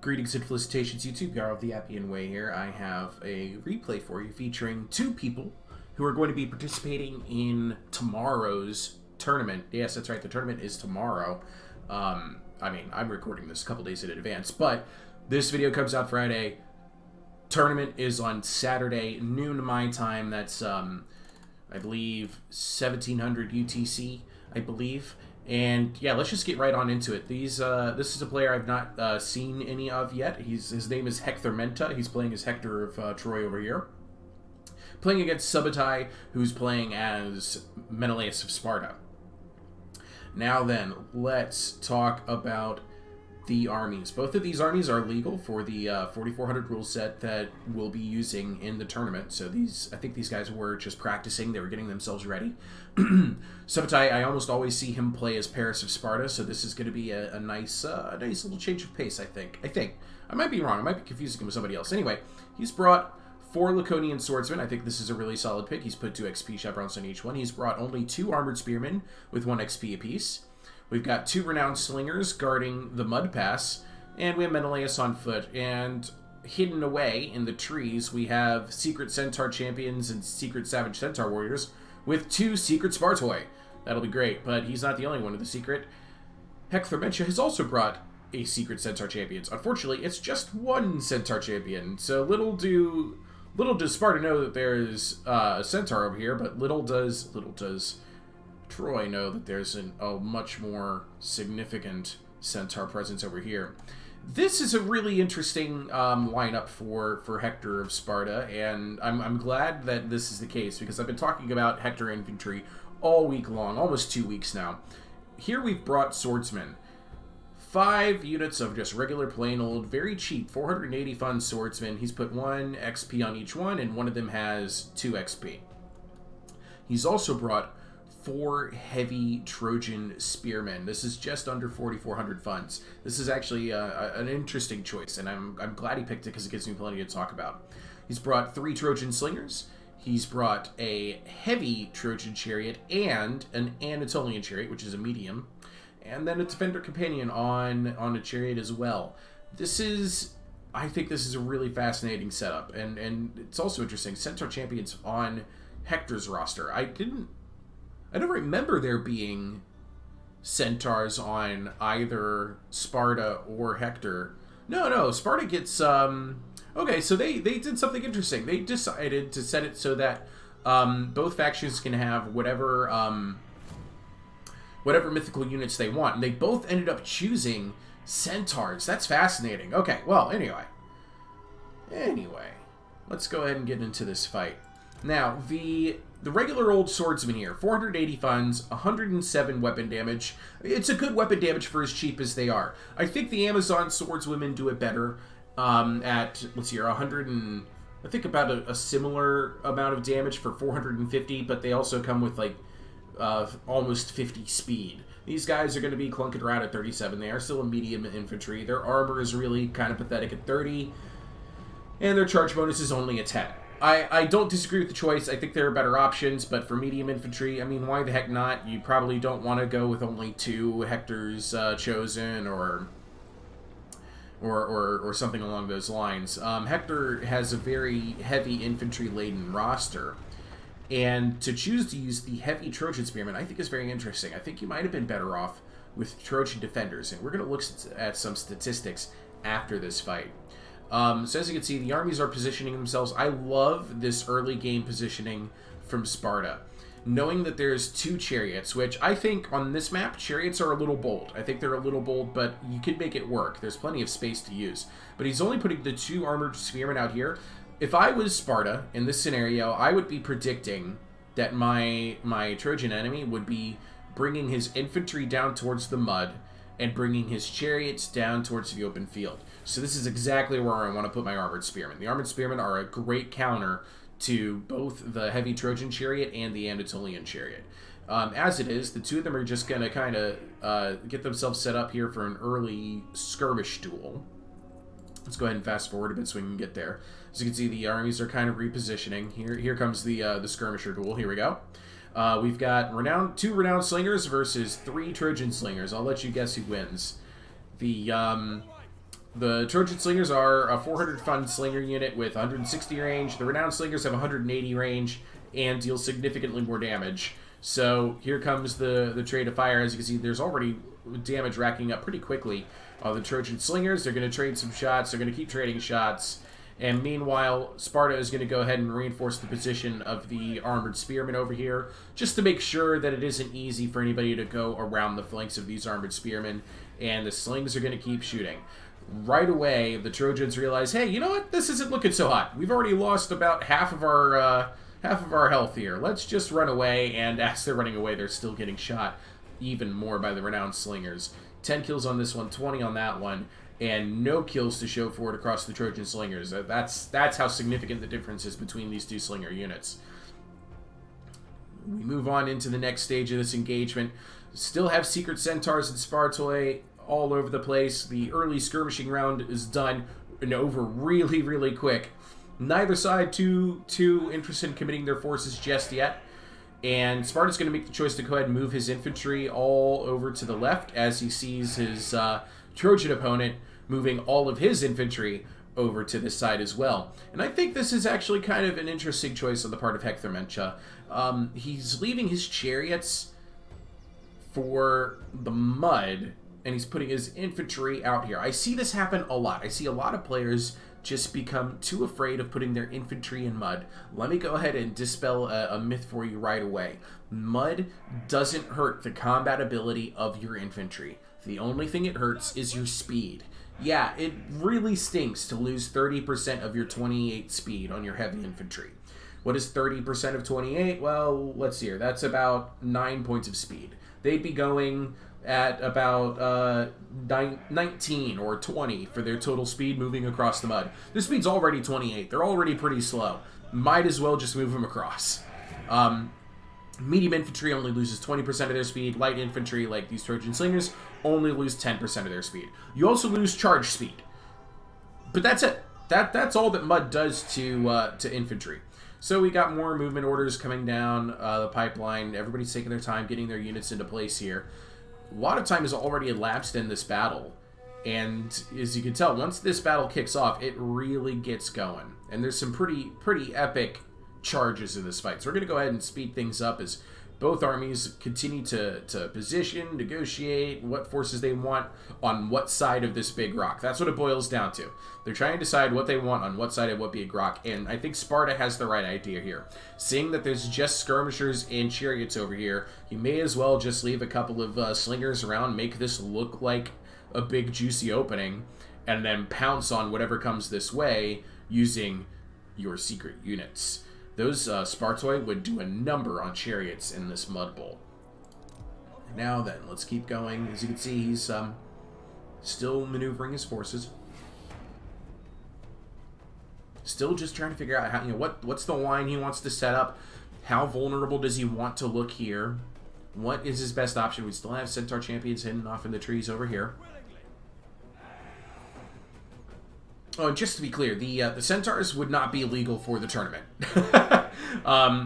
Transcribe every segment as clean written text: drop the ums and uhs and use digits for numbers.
Greetings and felicitations, YouTube. Yarrow of the Appian Way here. I have a replay for you featuring two people who are going to be participating in tomorrow's tournament. Yes, that's right. The tournament is tomorrow. I mean, I'm recording this a couple days in advance, but this video comes out Friday. Tournament is on Saturday, noon my time. That's, I believe, 1700 UTC, I believe. And yeah, let's just get right on into it. This is a player I've not seen any of yet. His name is Hector Menta. He's playing as Hector of Troy over here. Playing against Subotai, who's playing as Menelaus of Sparta. Now then, let's talk about the armies. Both of these armies are legal for the 4400 rule set that we'll be using in the tournament. So I think these guys were just practicing. They were getting themselves ready. Subotai, I almost always see him play as Paris of Sparta, so this is going to be a nice little change of pace, I think. I might be wrong. I might be confusing him with somebody else. Anyway, he's brought 4 Laconian swordsmen. I think this is a really solid pick. He's put 2 XP chaperones on each one. He's brought only 2 armored spearmen with 1 XP apiece. We've got 2 renowned slingers guarding the mud pass, and we have Menelaus on foot. And hidden away in the trees, we have secret centaur champions and secret savage centaur warriors with 2 secret Spartoi. That'll be great, but he's not the only one with the secret. Hector Menta has also brought a secret centaur champions. Unfortunately, it's just 1 centaur champion, so little does Sparta know that there's a centaur over here, but little does Troy know that there's a much more significant centaur presence over here. This is a really interesting lineup for Hector of Sparta, and I'm glad that this is the case, because I've been talking about Hector infantry all week long, almost 2 weeks now. Here we've brought swordsmen. 5 units of just regular plain old, very cheap, 480 fun swordsmen. He's put 1 XP on each one, and one of them has 2 XP. He's also brought 4 heavy Trojan spearmen. This is just under 4,400 funds. This is actually an interesting choice, and I'm glad he picked it because it gives me plenty to talk about. He's brought 3 Trojan slingers. He's brought a heavy Trojan chariot and an Anatolian chariot, which is a medium, and then a defender companion on a chariot as well. I think this is a really fascinating setup, and it's also interesting. Centaur champions on Hector's roster. I don't remember there being centaurs on either Sparta or Hector. No, Sparta gets, okay, so they did something interesting. They decided to set it so that both factions can have whatever mythical units they want. And they both ended up choosing centaurs. That's fascinating. Okay, well, anyway, let's go ahead and get into this fight. Now, the regular old swordsman here, 480 funds, 107 weapon damage. It's a good weapon damage for as cheap as they are. I think the Amazon swordswomen do it better at, let's see here, 100 and, I think about a similar amount of damage for 450, but they also come with like almost 50 speed. These guys are going to be clunking around at 37. They are still a medium infantry. Their armor is really kind of pathetic at 30, and their charge bonus is only a 10. I don't disagree with the choice. I think there are better options, but for medium infantry, I mean, why the heck not? You probably don't want to go with only 2 Hectors chosen or something along those lines. Hector has a very heavy infantry-laden roster, and to choose to use the heavy Trojan spearmen, I think is very interesting. I think you might have been better off with Trojan defenders, and we're going to look at some statistics after this fight. So as you can see, the armies are positioning themselves. I love this early game positioning from Sparta. Knowing that there's 2 chariots, which I think on this map, chariots are a little bold. I think they're a little bold, but you can make it work. There's plenty of space to use. But he's only putting the 2 armored spearmen out here. If I was Sparta in this scenario, I would be predicting that my Trojan enemy would be bringing his infantry down towards the mud and bringing his chariots down towards the open field. So this is exactly where I want to put my armored spearmen. The armored spearmen are a great counter to both the heavy Trojan chariot and the Anatolian chariot. As it is, the 2 of them are just going to kind of get themselves set up here for an early skirmish duel. Let's go ahead and fast forward a bit so we can get there. As you can see, the armies are kind of repositioning. Here comes the skirmisher duel. Here we go. We've got 2 renowned slingers versus 3 Trojan slingers. I'll let you guess who wins. The The Trojan Slingers are a 400 fun slinger unit with 160 range. The Renowned Slingers have 180 range and deal significantly more damage. So here comes the trade of fire. As you can see, there's already damage racking up pretty quickly. The Trojan Slingers, they're going to trade some shots. They're going to keep trading shots. And meanwhile, Sparta is going to go ahead and reinforce the position of the Armored Spearmen over here, just to make sure that it isn't easy for anybody to go around the flanks of these Armored Spearmen. And the slings are going to keep shooting. Right away, the Trojans realize, hey, you know what? This isn't looking so hot. We've already lost about half of our health here. Let's just run away. And as they're running away, they're still getting shot even more by the Renowned Slingers. 10 kills on this one, 20 on that one, and no kills to show for it across the Trojan Slingers. That's how significant the difference is between these two Slinger units. We move on into the next stage of this engagement. Still have Secret Centaurs and Spartoi all over the place. The early skirmishing round is done and over really, really quick. Neither side too interested in committing their forces just yet. And Sparta's going to make the choice to go ahead and move his infantry all over to the left as he sees his Trojan opponent moving all of his infantry over to this side as well. And I think this is actually kind of an interesting choice on the part of Hector Mencha. He's leaving his chariots for the mud, and he's putting his infantry out here. I see this happen a lot. I see a lot of players just become too afraid of putting their infantry in mud. Let me go ahead and dispel a myth for you right away. Mud doesn't hurt the combat ability of your infantry. The only thing it hurts is your speed. Yeah, it really stinks to lose 30% of your 28 speed on your heavy infantry. What is 30% of 28? Well, let's see here. That's about 9 points of speed. They'd be going at about 19 or 20 for their total speed moving across the mud. Their speed's already 28. They're already pretty slow. Might as well just move them across. Medium infantry only loses 20% of their speed. Light infantry, like these Trojan Slingers, only lose 10% of their speed. You also lose charge speed. But that's it. That's all that mud does to infantry. So we got more movement orders coming down the pipeline. Everybody's taking their time getting their units into place here. A lot of time has already elapsed in this battle. And as you can tell, once this battle kicks off, it really gets going. And there's some pretty epic charges in this fight. So we're going to go ahead and speed things up as both armies continue to position, negotiate what forces they want on what side of this big rock. That's what it boils down to. They're trying to decide what they want on what side of what big rock, and I think Sparta has the right idea here. Seeing that there's just skirmishers and chariots over here, you may as well just leave a couple of slingers around, make this look like a big juicy opening, and then pounce on whatever comes this way using your secret units. Those Spartoi would do a number on chariots in this mud bowl. Now then, let's keep going. As you can see, he's still maneuvering his forces. Still just trying to figure out how, what's the line he wants to set up. How vulnerable does he want to look here? What is his best option? We still have Centaur champions hidden off in the trees over here. Oh, and just to be clear, the Centaurs would not be legal for the tournament.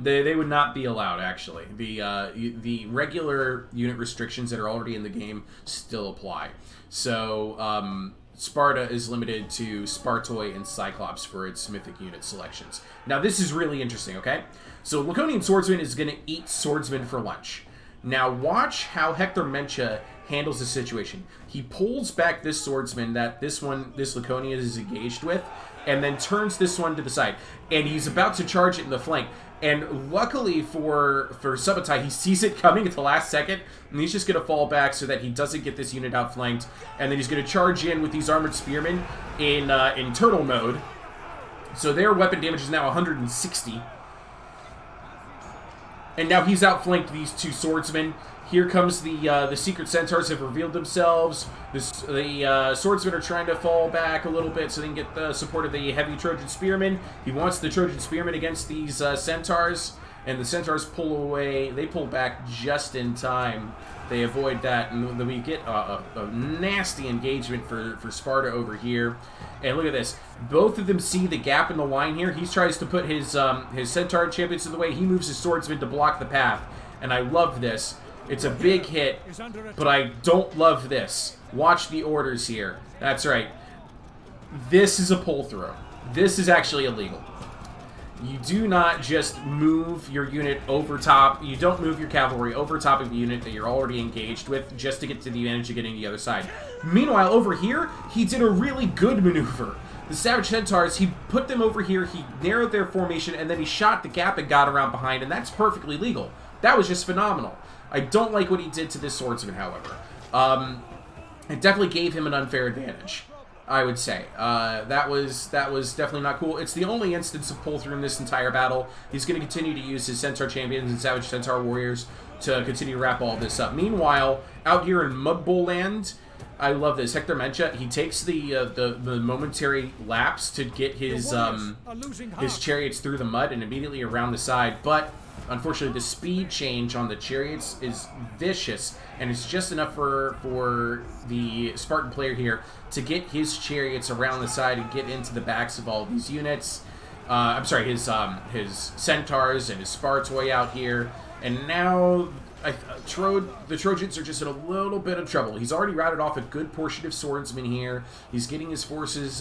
They would not be allowed, actually. The regular unit restrictions that are already in the game still apply. So Sparta is limited to Spartoi and Cyclops for its mythic unit selections. Now, this is really interesting, okay? So Laconian Swordsman is going to eat Swordsman for lunch. Now, watch how Hector Mencha handles the situation. He pulls back this swordsman that this Laconian is engaged with, and then turns this one to the side. And he's about to charge it in the flank. And luckily for Subotai, he sees it coming at the last second, and he's just going to fall back so that he doesn't get this unit outflanked. And then he's going to charge in with these armored spearmen in turtle mode. So their weapon damage is now 160. And now he's outflanked these two swordsmen. Here comes the Secret Centaurs have revealed themselves. The swordsmen are trying to fall back a little bit so they can get the support of the heavy Trojan Spearmen. He wants the Trojan Spearmen against these Centaurs, and the Centaurs pull away. They pull back just in time. They avoid that, and we get a nasty engagement for Sparta over here. And look at this. Both of them see the gap in the line here. He tries to put his Centaur champions in the way. He moves his swordsman to block the path, and I love this. It's a big hit, but I don't love this. Watch the orders here. That's right. this is a pull-through. This is actually illegal. You do not just move your unit over top. You don't move your cavalry over top of a unit that you're already engaged with just to get to the advantage of getting to the other side. Meanwhile, over here, he did a really good maneuver. The Savage Centaurs, he put them over here, he narrowed their formation, and then he shot the gap and got around behind, and that's perfectly legal. That was just phenomenal. I don't like what he did to this swordsman, however. It definitely gave him an unfair advantage, I would say. That was definitely not cool. It's the only instance of pull-through in this entire battle. He's going to continue to use his Centaur champions and Savage Centaur warriors to continue to wrap all this up. Meanwhile, out here in Mud Bowl Land, I love this. Hector Mencha, he takes the momentary lapse to get his chariots through the mud and immediately around the side, but unfortunately the speed change on the chariots is vicious, and it's just enough for the Spartan player here to get his chariots around the side and get into the backs of all of these units. I'm sorry, his Centaurs and his Spartoi out here, and now the Trojans are just in a little bit of trouble. He's already routed off a good portion of swordsmen here. He's getting his forces,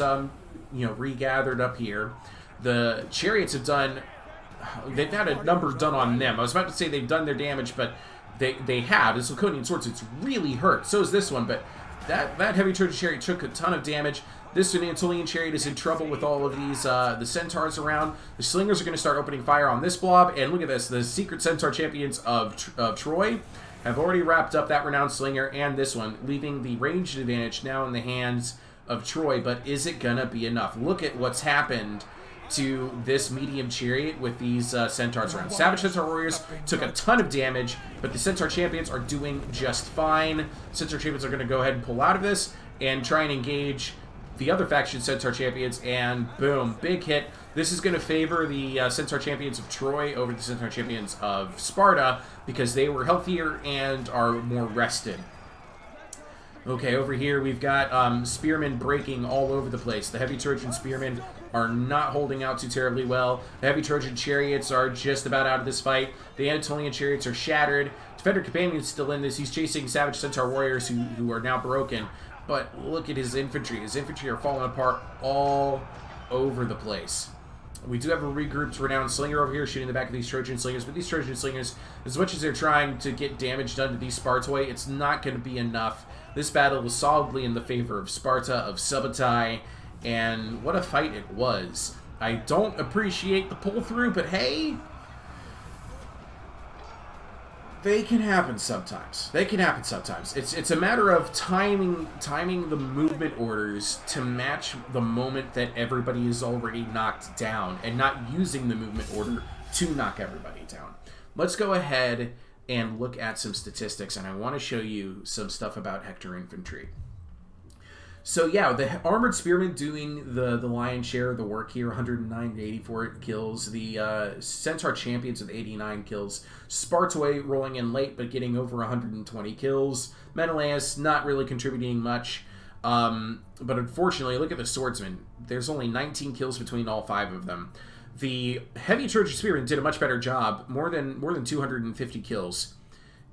regathered up here. The chariots they've had a number done on them. I was about to say they've done their damage, but they have. This Laconian swords, it's really hurt. So is this one, but that heavy Trojan chariot took a ton of damage. This Anatolian chariot is in trouble with all of these, the Centaurs around. The Slingers are going to start opening fire on this blob, and look at this. The Secret Centaur champions of Troy have already wrapped up that renowned Slinger and this one, leaving the ranged advantage now in the hands of Troy. But is it going to be enough? Look at what's happened to this medium chariot with these Centaurs around. Savage Centaur warriors took a ton of damage, but the Centaur champions are doing just fine. Centaur champions are going to go ahead and pull out of this and try and engage the other faction Centaur champions, and boom, big hit. This is going to favor the Centaur champions of Troy over the Centaur champions of Sparta because they were healthier and are more rested. Okay, over here we've got spearmen breaking all over the place. The heavy Trojan spearmen are not holding out too terribly well. The heavy Trojan chariots are just about out of this fight. The Anatolian chariots are shattered. Defender Companion's still in this. He's chasing Savage Centaur warriors who are now broken. But look at his infantry. His infantry are falling apart all over the place. We do have a regrouped renowned slinger over here shooting the back of these Trojan slingers, but these Trojan slingers, as much as they're trying to get damage done to these Spartoi, it's not going to be enough. This battle was solidly in the favor of Sparta, of Subotai, and what a fight it was. I don't appreciate the pull-through, but hey, they can happen sometimes. They can happen sometimes. It's a matter of timing the movement orders to match the moment that everybody is already knocked down, and not using the movement order to knock everybody down. Let's go ahead and look at some statistics, and I want to show you some stuff about Hector infantry. So yeah, the Armored Spearmen doing the lion's share of the work here, 109 to 84 kills. The Centaur Champions with 89 kills. Spartoi rolling in late but getting over 120 kills. Menelaus not really contributing much. But unfortunately, look at the Swordsmen. There's only 19 kills between all 5 of them. The Heavy Trojan Spearmen did a much better job, more than 250 kills.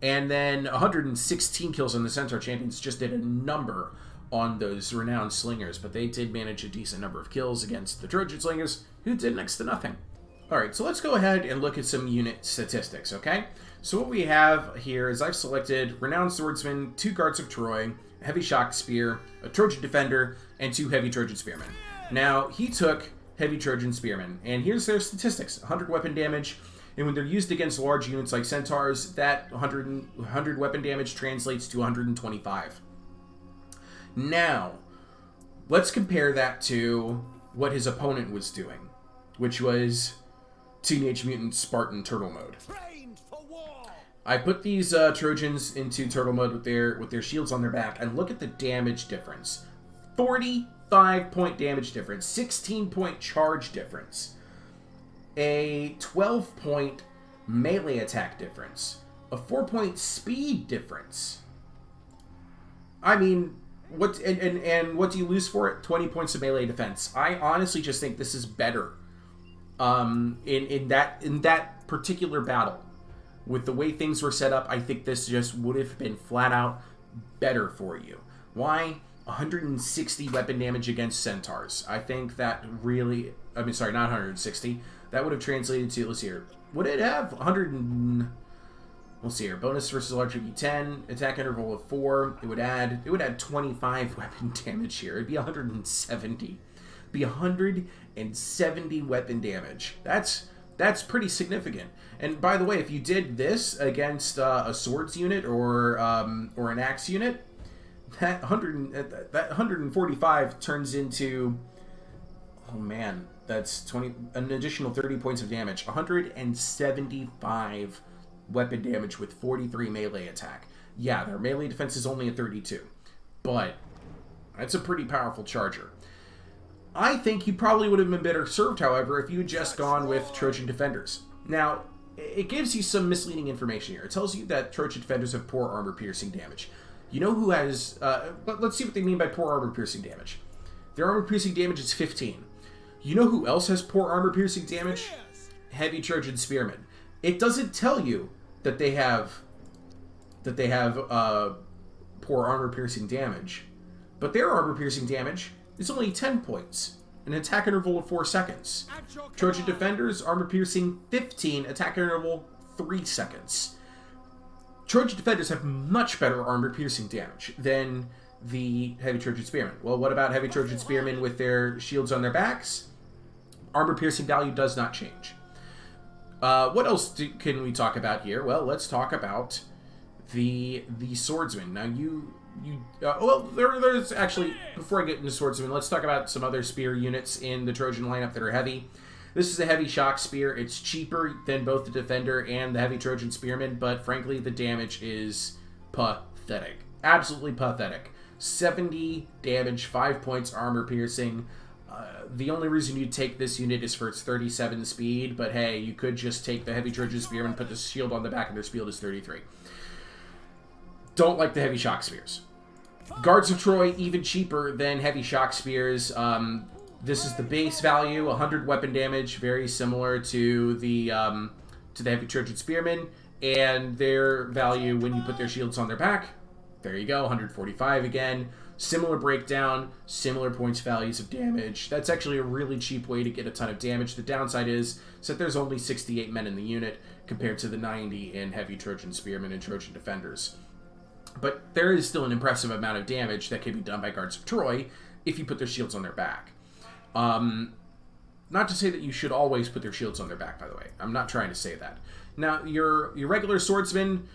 And then 116 kills on the Centaur Champions, just did a number on those renowned slingers, but they did manage a decent number of kills against the Trojan slingers, who did next to nothing. Alright, so let's go ahead and look at some unit statistics, okay? So what we have here is I've selected renowned swordsmen, 2 guards of Troy, a heavy shock spear, a Trojan defender, and 2 heavy Trojan spearmen. Now, he took heavy Trojan spearmen, and here's their statistics. 100 weapon damage, and when they're used against large units like Centaurs, that 100 weapon damage translates to 125. Now, let's compare that to what his opponent was doing, which was Teenage Mutant Spartan Turtle Mode. I put these Trojans into Turtle Mode with their shields on their back, and look at the damage difference. 45-point damage difference, 16-point charge difference, a 12-point melee attack difference, a 4-point speed difference. I mean, what and what do you lose for it? 20 points of melee defense. I honestly just think this is better. In that particular battle, with the way things were set up, I think this just would have been flat out better for you. Why? 160 weapon damage against Centaurs. I think that really... I mean, sorry, not 160. That would have translated to... Let's see here. Would it have 100 and... Let's see here. Bonus versus large would be 10. Attack interval of 4. It would add 25 weapon damage here. It'd be 170. Be 170 weapon damage. That's pretty significant. And by the way, if you did this against a swords unit or an axe unit, that 145 turns into, oh man, that's an additional 30 points of damage. 175 weapon damage with 43 melee attack. Yeah, their melee defense is only a 32, but that's a pretty powerful charger. I think you probably would have been better served, however, if you had just gone with Trojan Defenders. Now, it gives you some misleading information here. It tells you that Trojan Defenders have poor armor-piercing damage. You know who has... let's see what they mean by poor armor-piercing damage. Their armor-piercing damage is 15. You know who else has poor armor-piercing damage? Heavy Trojan Spearmen. It doesn't tell you that they have poor armor-piercing damage, but their armor-piercing damage is only 10 points, an attack interval of 4 seconds. Trojan Defenders, armor-piercing 15, attack interval 3 seconds. Trojan Defenders have much better armor-piercing damage than the Heavy Trojan Spearmen. Well, what about Heavy Trojan Spearmen with their shields on their backs? Armor-piercing value does not change. What else can we talk about here? Well, let's talk about the swordsman. Now, there's actually, before I get into swordsman, let's talk about some other spear units in the Trojan lineup that are heavy. This is a heavy shock spear. It's cheaper than both the Defender and the Heavy Trojan Spearman, but frankly, the damage is pathetic. Absolutely pathetic. 70 damage, 5 points armor piercing. The only reason you take this unit is for its 37 speed, but hey, you could just take the Heavy Trojan Spearman, put the shield on the back, and their speed is 33. Don't like the heavy shock spears. Guards of Troy, even cheaper than heavy shock spears. This is the base value, 100 weapon damage, very similar to the Heavy Trojan Spearmen, and their value when you put their shields on their back, there you go, 145 again. Similar breakdown, similar points values of damage. That's actually a really cheap way to get a ton of damage. The downside is that there's only 68 men in the unit compared to the 90 in Heavy Trojan Spearmen and Trojan Defenders. But there is still an impressive amount of damage that can be done by Guards of Troy if you put their shields on their back. Not to say that you should always put their shields on their back, by the way. I'm not trying to say that. Now, your regular swordsman,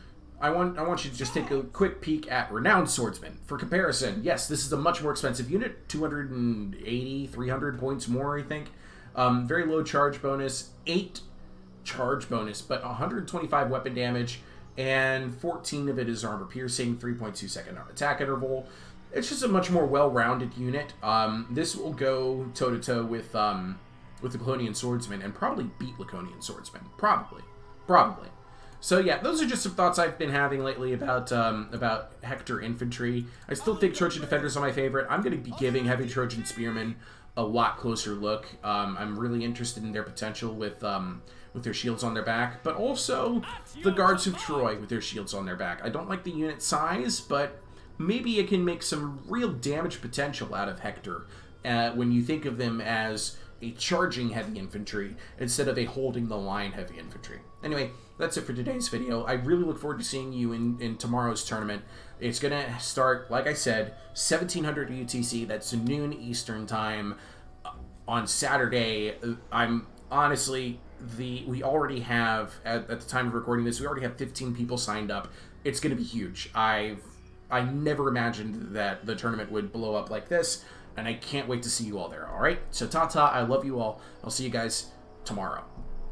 I want you to just take a quick peek at Renowned Swordsman. For comparison, yes, this is a much more expensive unit, 280, 300 points more, I think. Very low charge bonus, 8 charge bonus, but 125 weapon damage, and 14 of it is armor piercing, 3.2 second attack interval. It's just a much more well-rounded unit. This will go toe-to-toe with the Laconian Swordsman and probably beat Laconian Swordsman. Probably. So yeah, those are just some thoughts I've been having lately about Hector infantry. I still think Trojan Defenders are my favorite. I'm going to be giving Heavy Trojan Spearmen a lot closer look. I'm really interested in their potential with their shields on their back, but also the Guards of Troy with their shields on their back. I don't like the unit size, but maybe it can make some real damage potential out of Hector when you think of them as a charging heavy infantry instead of a holding the line heavy infantry. Anyway, that's it for today's video. I really look forward to seeing you in tomorrow's tournament. It's going to start, like I said, 1700 UTC. That's noon Eastern time on Saturday. I'm honestly... we already have, at the time of recording this, we already have 15 people signed up. It's going to be huge. I never imagined that the tournament would blow up like this, and I can't wait to see you all there, alright? So ta-ta, I love you all. I'll see you guys tomorrow.